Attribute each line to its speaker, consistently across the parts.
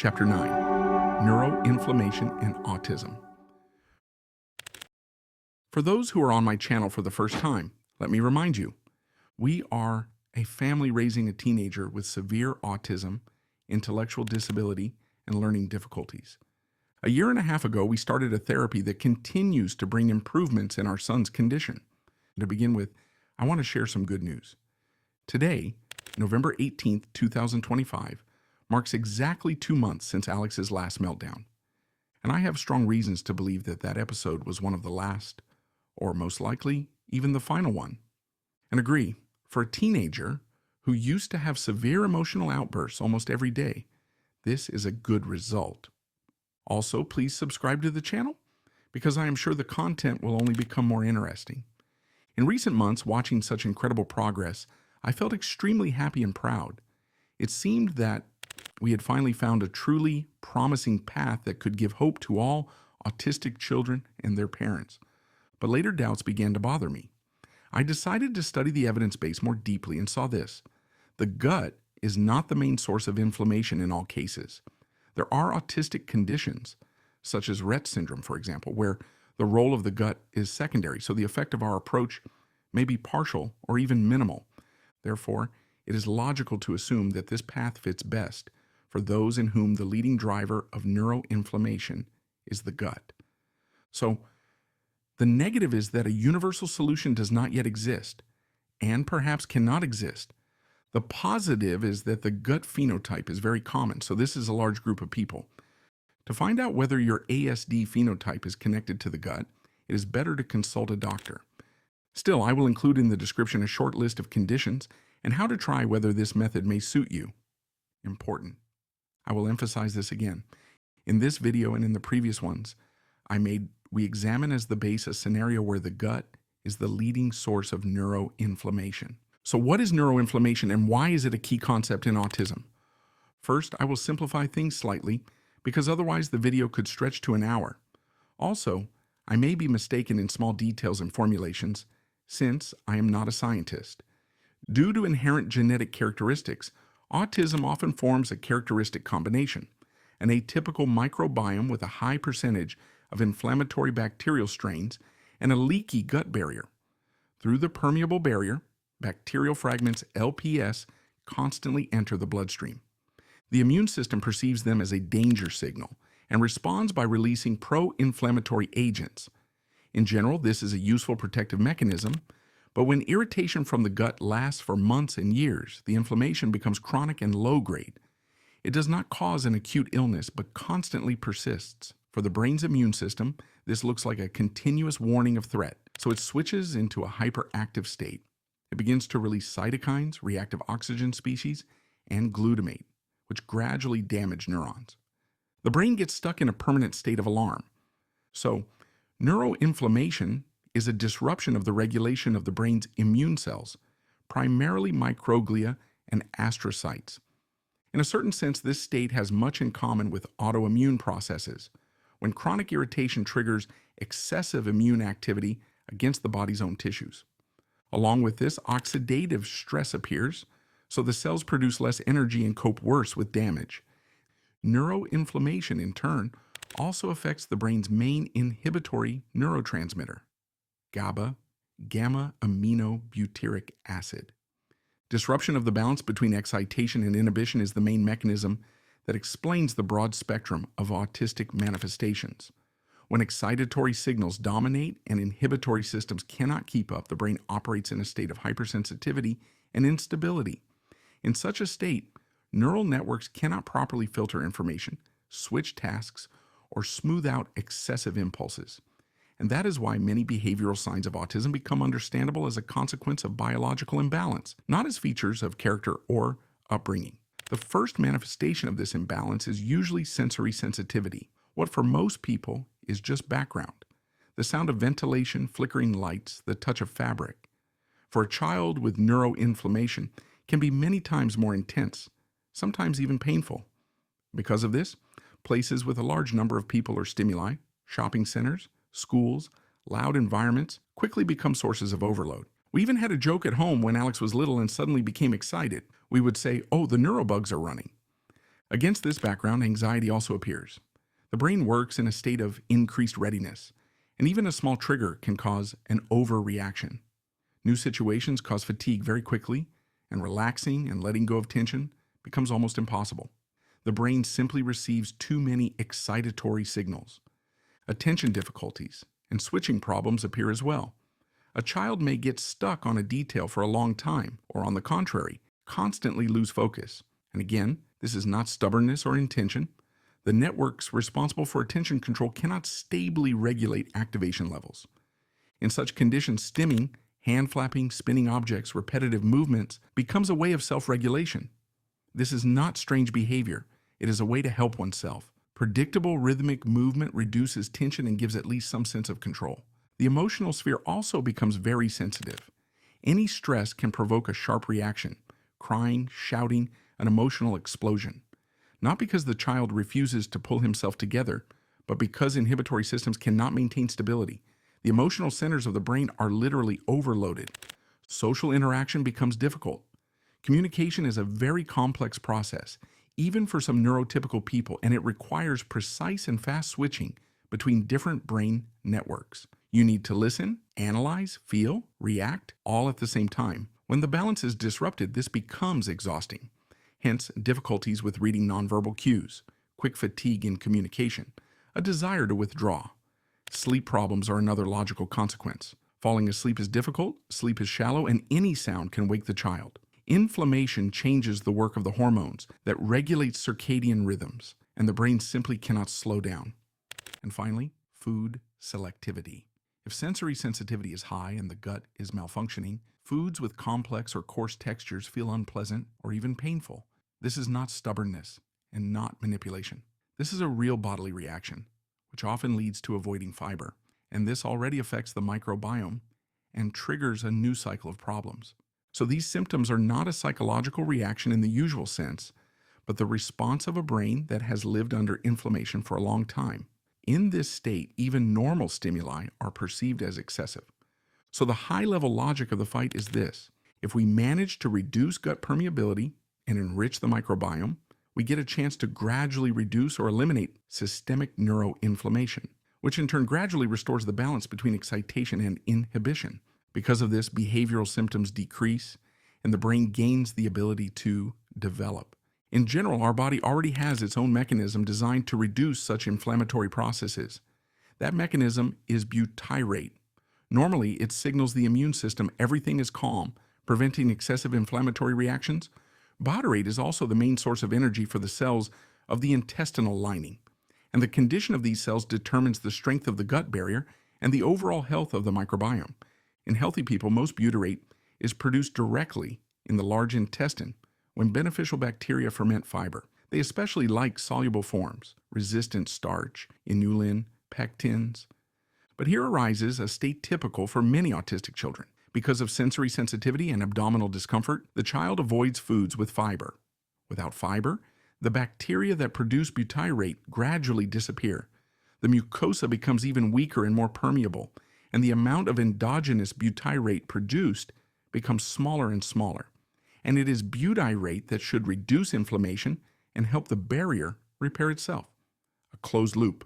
Speaker 1: Chapter 9, Neuroinflammation and Autism. For those who are on my channel for the first time, let me remind you, we are a family raising a teenager with severe autism, intellectual disability, and learning difficulties. A year and a half ago, we started a therapy that continues to bring improvements in our son's condition. To begin with, I want to share some good news. Today, November 18th, 2025, marks exactly 2 months since Alex's last meltdown. And I have strong reasons to believe that that episode was one of the last, or most likely, even the final one. And agree, for a teenager who used to have severe emotional outbursts almost every day, this is a good result. Also, please subscribe to the channel, because I am sure the content will only become more interesting. In recent months, watching such incredible progress, I felt extremely happy and proud. It seemed that we had finally found a truly promising path that could give hope to all autistic children and their parents. But later doubts began to bother me. I decided to study the evidence base more deeply and saw this. The gut is not the main source of inflammation in all cases. There are autistic conditions, such as Rett syndrome, for example, where the role of the gut is secondary, so the effect of our approach may be partial or even minimal. Therefore, it is logical to assume that this path fits best for those in whom the leading driver of neuroinflammation is the gut. So, the negative is that a universal solution does not yet exist, and perhaps cannot exist. The positive is that the gut phenotype is very common, so this is a large group of people. To find out whether your ASD phenotype is connected to the gut, it is better to consult a doctor. Still, I will include in the description a short list of conditions and how to try whether this method may suit you. Important. I will emphasize this again. In this video and in the previous ones, we examine as the base a scenario where the gut is the leading source of neuroinflammation. So what is neuroinflammation and why is it a key concept in autism? First, I will simplify things slightly because otherwise the video could stretch to an hour. Also, I may be mistaken in small details and formulations since I am not a scientist. Due to inherent genetic characteristics, autism often forms a characteristic combination, an atypical microbiome with a high percentage of inflammatory bacterial strains and a leaky gut barrier. Through the permeable barrier, bacterial fragments LPS constantly enter the bloodstream. The immune system perceives them as a danger signal and responds by releasing pro-inflammatory agents. In general, this is a useful protective mechanism, but when irritation from the gut lasts for months and years, the inflammation becomes chronic and low-grade. It does not cause an acute illness, but constantly persists. For the brain's immune system, this looks like a continuous warning of threat, so it switches into a hyperactive state. It begins to release cytokines, reactive oxygen species, and glutamate, which gradually damage neurons. The brain gets stuck in a permanent state of alarm. So, neuroinflammation is a disruption of the regulation of the brain's immune cells, primarily microglia and astrocytes. In a certain sense, this state has much in common with autoimmune processes, when chronic irritation triggers excessive immune activity against the body's own tissues. Along with this, oxidative stress appears, so the cells produce less energy and cope worse with damage. Neuroinflammation, in turn, also affects the brain's main inhibitory neurotransmitter, GABA, gamma-aminobutyric acid. Disruption of the balance between excitation and inhibition is the main mechanism that explains the broad spectrum of autistic manifestations. When excitatory signals dominate and inhibitory systems cannot keep up, the brain operates in a state of hypersensitivity and instability. In such a state, neural networks cannot properly filter information, switch tasks, or smooth out excessive impulses. And that is why many behavioral signs of autism become understandable as a consequence of biological imbalance, not as features of character or upbringing. The first manifestation of this imbalance is usually sensory sensitivity, what for most people is just background. The sound of ventilation, flickering lights, the touch of fabric. For a child with neuroinflammation can be many times more intense, sometimes even painful. Because of this, places with a large number of people or stimuli, shopping centers, schools, loud environments quickly become sources of overload. We even had a joke at home when Alex was little and suddenly became excited. We would say, "Oh, the neurobugs are running." Against this background, anxiety also appears. The brain works in a state of increased readiness, and even a small trigger can cause an overreaction. New situations cause fatigue very quickly, and relaxing and letting go of tension becomes almost impossible. The brain simply receives too many excitatory signals. Attention difficulties and switching problems appear as well. A child may get stuck on a detail for a long time, or on the contrary, constantly lose focus. And again, this is not stubbornness or intention. The networks responsible for attention control cannot stably regulate activation levels. In such conditions, stimming, hand flapping, spinning objects, repetitive movements becomes a way of self-regulation. This is not strange behavior. It is a way to help oneself. Predictable rhythmic movement reduces tension and gives at least some sense of control. The emotional sphere also becomes very sensitive. Any stress can provoke a sharp reaction, crying, shouting, an emotional explosion. Not because the child refuses to pull himself together, but because inhibitory systems cannot maintain stability. The emotional centers of the brain are literally overloaded. Social interaction becomes difficult. Communication is a very complex process, even for some neurotypical people, and it requires precise and fast switching between different brain networks. You need to listen, analyze, feel, react, all at the same time. When the balance is disrupted, this becomes exhausting. Hence, difficulties with reading nonverbal cues, quick fatigue in communication, a desire to withdraw. Sleep problems are another logical consequence. Falling asleep is difficult, sleep is shallow, and any sound can wake the child. Inflammation changes the work of the hormones that regulate circadian rhythms, and the brain simply cannot slow down. And finally, food selectivity. If sensory sensitivity is high and the gut is malfunctioning, foods with complex or coarse textures feel unpleasant or even painful. This is not stubbornness and not manipulation. This is a real bodily reaction, which often leads to avoiding fiber, and this already affects the microbiome and triggers a new cycle of problems. So these symptoms are not a psychological reaction in the usual sense, but the response of a brain that has lived under inflammation for a long time. In this state, even normal stimuli are perceived as excessive. So the high-level logic of the fight is this: if we manage to reduce gut permeability and enrich the microbiome, we get a chance to gradually reduce or eliminate systemic neuroinflammation, which in turn gradually restores the balance between excitation and inhibition. Because of this, behavioral symptoms decrease, and the brain gains the ability to develop. In general, our body already has its own mechanism designed to reduce such inflammatory processes. That mechanism is butyrate. Normally, it signals the immune system everything is calm, preventing excessive inflammatory reactions. Butyrate is also the main source of energy for the cells of the intestinal lining, and the condition of these cells determines the strength of the gut barrier and the overall health of the microbiome. In healthy people, most butyrate is produced directly in the large intestine when beneficial bacteria ferment fiber. They especially like soluble forms, resistant starch, inulin, pectins. But here arises a state typical for many autistic children. Because of sensory sensitivity and abdominal discomfort, the child avoids foods with fiber. Without fiber, the bacteria that produce butyrate gradually disappear. The mucosa becomes even weaker and more permeable, and the amount of endogenous butyrate produced becomes smaller and smaller. And it is butyrate that should reduce inflammation and help the barrier repair itself. A closed loop.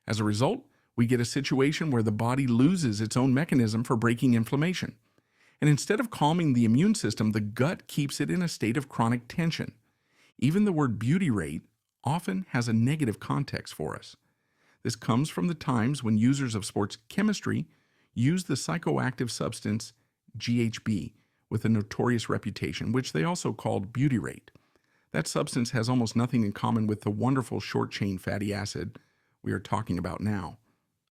Speaker 1: As a result, we get a situation where the body loses its own mechanism for breaking inflammation. And instead of calming the immune system, the gut keeps it in a state of chronic tension. Even the word butyrate often has a negative context for us. This comes from the times when users of sports chemistry used the psychoactive substance GHB with a notorious reputation, which they also called butyrate. That substance has almost nothing in common with the wonderful short-chain fatty acid we are talking about now.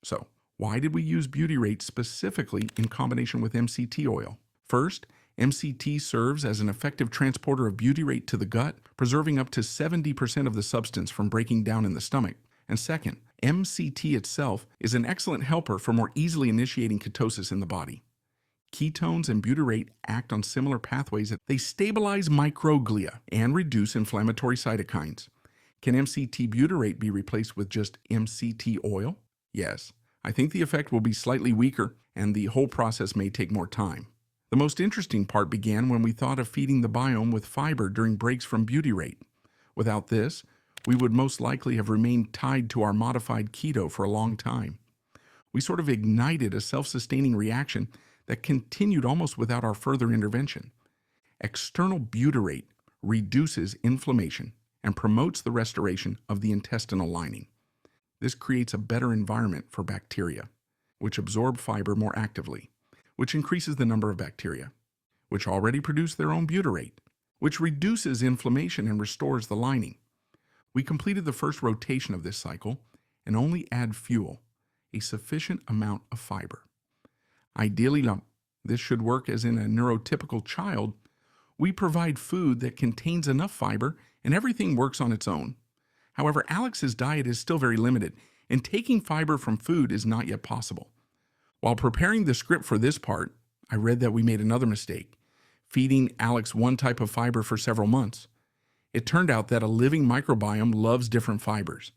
Speaker 1: So, why did we use butyrate specifically in combination with MCT oil? First, MCT serves as an effective transporter of butyrate to the gut, preserving up to 70% of the substance from breaking down in the stomach. And second, MCT itself is an excellent helper for more easily initiating ketosis in the body. Ketones and butyrate act on similar pathways that they stabilize microglia and reduce inflammatory cytokines. Can MCT butyrate be replaced with just MCT oil? Yes. I think the effect will be slightly weaker, and the whole process may take more time. The most interesting part began when we thought of feeding the biome with fiber during breaks from butyrate. Without this, we would most likely have remained tied to our modified keto for a long time. We sort of ignited a self-sustaining reaction that continued almost without our further intervention. External butyrate reduces inflammation and promotes the restoration of the intestinal lining. This creates a better environment for bacteria, which absorb fiber more actively, which increases the number of bacteria, which already produce their own butyrate, which reduces inflammation and restores the lining. We completed the first rotation of this cycle and only add fuel, a sufficient amount of fiber. Ideally, this should work as in a neurotypical child. We provide food that contains enough fiber and everything works on its own. However, Alex's diet is still very limited, and taking fiber from food is not yet possible. While preparing the script for this part, I read that we made another mistake, feeding Alex one type of fiber for several months. It turned out that a living microbiome loves different fibers.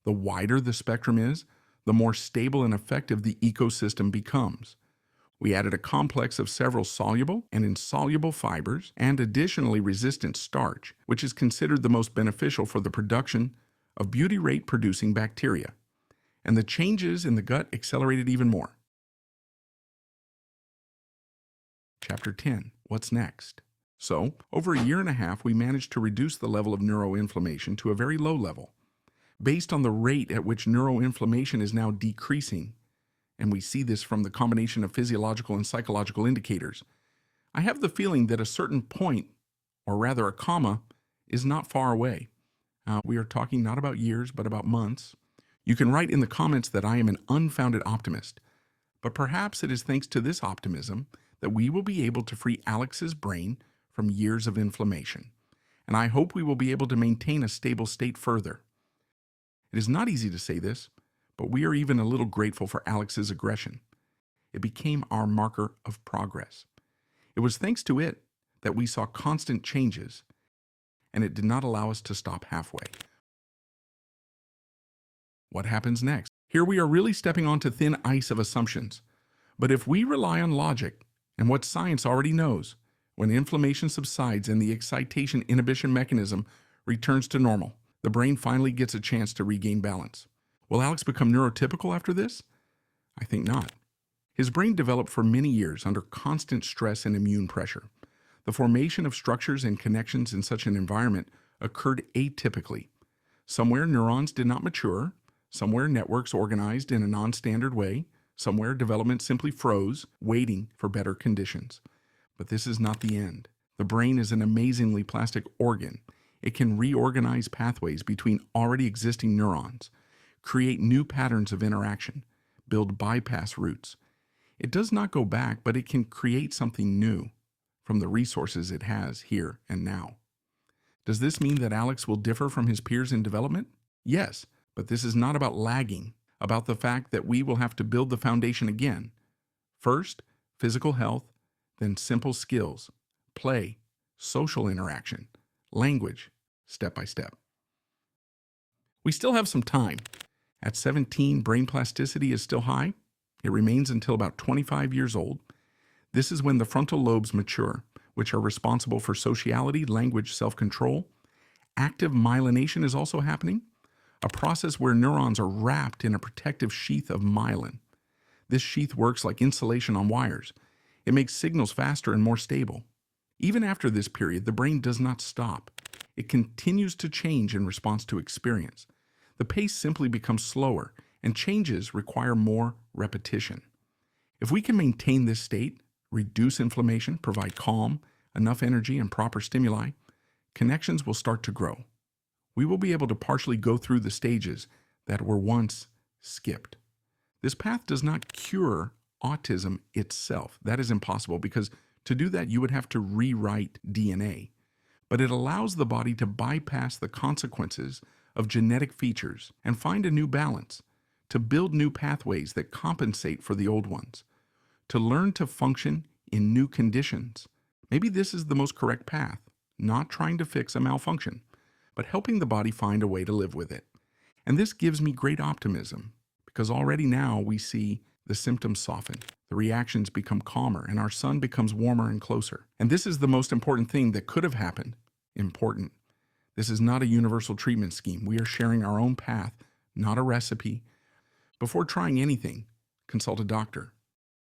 Speaker 1: The wider the spectrum is, the more stable and effective the ecosystem becomes. We added a complex of several soluble and insoluble fibers and additionally resistant starch, which is considered the most beneficial for the production of butyrate-producing bacteria. And the changes in the gut accelerated even more. Chapter 10. What's next? So, over a year and a half, we managed to reduce the level of neuroinflammation to a very low level. Based on the rate at which neuroinflammation is now decreasing, and we see this from the combination of physiological and psychological indicators, I have the feeling that a certain point, or rather a comma, is not far away. We are talking not about years, but about months. You can write in the comments that I am an unfounded optimist, but perhaps it is thanks to this optimism that we will be able to free Alex's brain from years of inflammation, and I hope we will be able to maintain a stable state further. It is not easy to say this, but we are even a little grateful for Alex's aggression. It became our marker of progress. It was thanks to it that we saw constant changes, and it did not allow us to stop halfway. What happens next? Here we are really stepping onto thin ice of assumptions. But if we rely on logic and what science already knows, when inflammation subsides and the excitation inhibition mechanism returns to normal, the brain finally gets a chance to regain balance. Will Alex become neurotypical after this? I think not. His brain developed for many years under constant stress and immune pressure. The formation of structures and connections in such an environment occurred atypically. Somewhere neurons did not mature, somewhere networks organized in a non-standard way, somewhere development simply froze, waiting for better conditions. But this is not the end. The brain is an amazingly plastic organ. It can reorganize pathways between already existing neurons, create new patterns of interaction, build bypass routes. It does not go back, but it can create something new from the resources it has here and now. Does this mean that Alex will differ from his peers in development? Yes, but this is not about lagging, about the fact that we will have to build the foundation again. First, physical health, then simple skills, play, social interaction, language, step by step. We still have some time. At 17, brain plasticity is still high. It remains until about 25 years old. This is when the frontal lobes mature, which are responsible for sociality, language, self-control. Active myelination is also happening, a process where neurons are wrapped in a protective sheath of myelin. This sheath works like insulation on wires. It makes signals faster and more stable. Even after this period, the brain does not stop. It continues to change in response to experience. The pace simply becomes slower, and changes require more repetition. If we can maintain this state, reduce inflammation, provide calm, enough energy, and proper stimuli, connections will start to grow. We will be able to partially go through the stages that were once skipped. This path does not cure autism itself. That is impossible because to do that, you would have to rewrite DNA. But it allows the body to bypass the consequences of genetic features and find a new balance, to build new pathways that compensate for the old ones, to learn to function in new conditions. Maybe this is the most correct path, not trying to fix a malfunction, but helping the body find a way to live with it. And this gives me great optimism, because already now we see the symptoms soften, the reactions become calmer, and our son becomes warmer and closer. And this is the most important thing that could have happened. Important. This is not a universal treatment scheme. We are sharing our own path, not a recipe. Before trying anything, consult a doctor.